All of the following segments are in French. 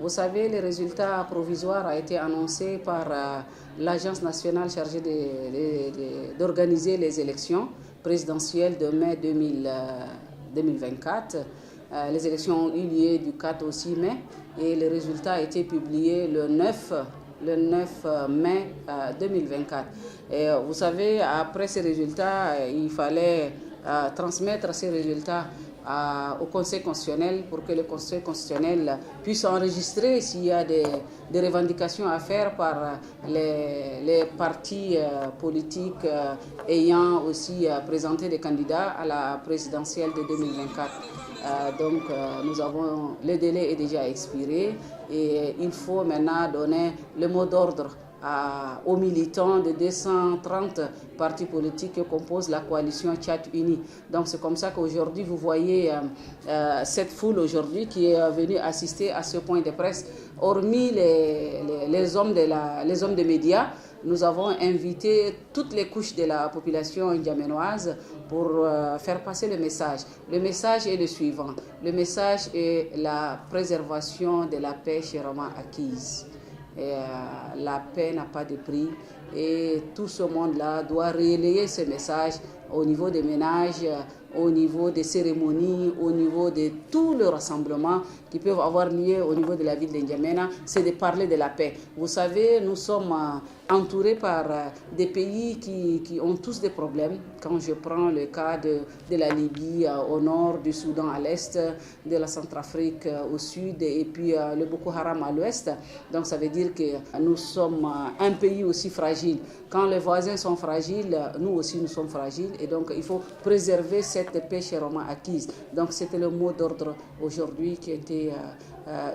Vous savez, les résultats provisoires ont été annoncés par l'Agence nationale chargée d'organiser les élections présidentielles de mai 2024. Les élections ont eu lieu du 4 au 6 mai et les résultats ont été publiés le 9 mai 2024. Et vous savez, après ces résultats, il fallait transmettre ces résultats au Conseil constitutionnel pour que le Conseil constitutionnel puisse enregistrer s'il y a des revendications à faire par les partis politiques ayant aussi présenté des candidats à la présidentielle de 2024. Le délai est déjà expiré et il faut maintenant donner le mot d'ordre aux militants de 230 partis politiques qui composent la coalition Tchad Uni. Donc c'est comme ça qu'aujourd'hui vous voyez cette foule aujourd'hui qui est venue assister à ce point de presse. Hormis les hommes des médias, nous avons invité toutes les couches de la population ndjamenoise pour faire passer le message. Le message est le suivant. Le message est la préservation de la paix chèrement acquise. La paix n'a pas de prix et tout ce monde-là doit relayer ce message au niveau des ménages, au niveau des cérémonies, au niveau de tous les rassemblements qui peuvent avoir lieu au niveau de la ville de N'Djamena, c'est de parler de la paix. Vous savez, nous sommes entourés par des pays qui ont tous des problèmes. Quand je prends le cas de la Libye au nord, du Soudan à l'est, de la Centrafrique au sud et puis le Boko Haram à l'ouest. Donc ça veut dire que nous sommes un pays aussi fragile. Quand les voisins sont fragiles, nous aussi nous sommes fragiles et donc il faut préserver cette paix chèrement acquise. Donc c'était le mot d'ordre aujourd'hui qui a été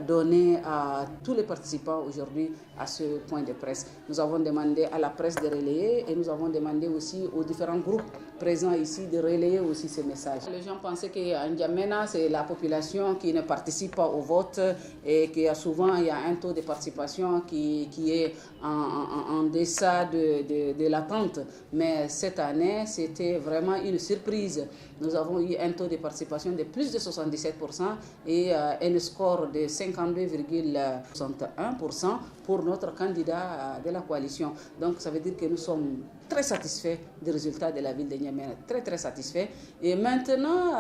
donné à tous les participants aujourd'hui à ce point de presse. Nous avons demandé à la presse de relayer et nous avons demandé aussi aux différents groupes présents ici de relayer aussi ces messages. Les gens pensaient qu'à N'Djamena, c'est la population qui ne participe pas au vote et qu'il y a souvent il y a un taux de participation qui est en deçà de l'attente. Mais cette année, c'était vraiment une surprise. Nous avons eu un taux de participation de plus de 77% et un score de 52,61% pour notre candidat de la coalition. Donc ça veut dire que nous sommes très satisfaits du résultat de la ville de N'Djamena, très très satisfaits. Et maintenant,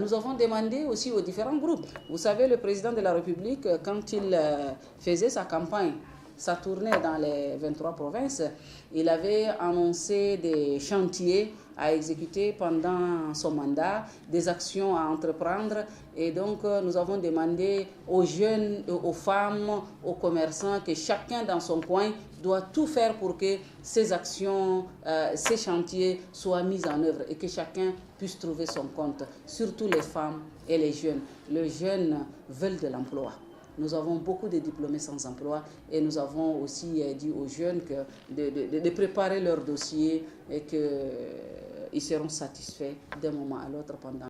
nous avons demandé aussi aux différents groupes. Vous savez, le président de la République, quand il faisait sa campagne, sa tournée dans les 23 provinces, il avait annoncé des chantiers à exécuter pendant son mandat, des actions à entreprendre. Et donc, nous avons demandé aux jeunes, aux femmes, aux commerçants que chacun dans son coin doit tout faire pour que ces actions, ces chantiers soient mis en œuvre et que chacun puisse trouver son compte, surtout les femmes et les jeunes. Les jeunes veulent de l'emploi. Nous avons beaucoup de diplômés sans emploi et nous avons aussi dit aux jeunes de préparer leur dossier et qu'ils seront satisfaits d'un moment à l'autre pendant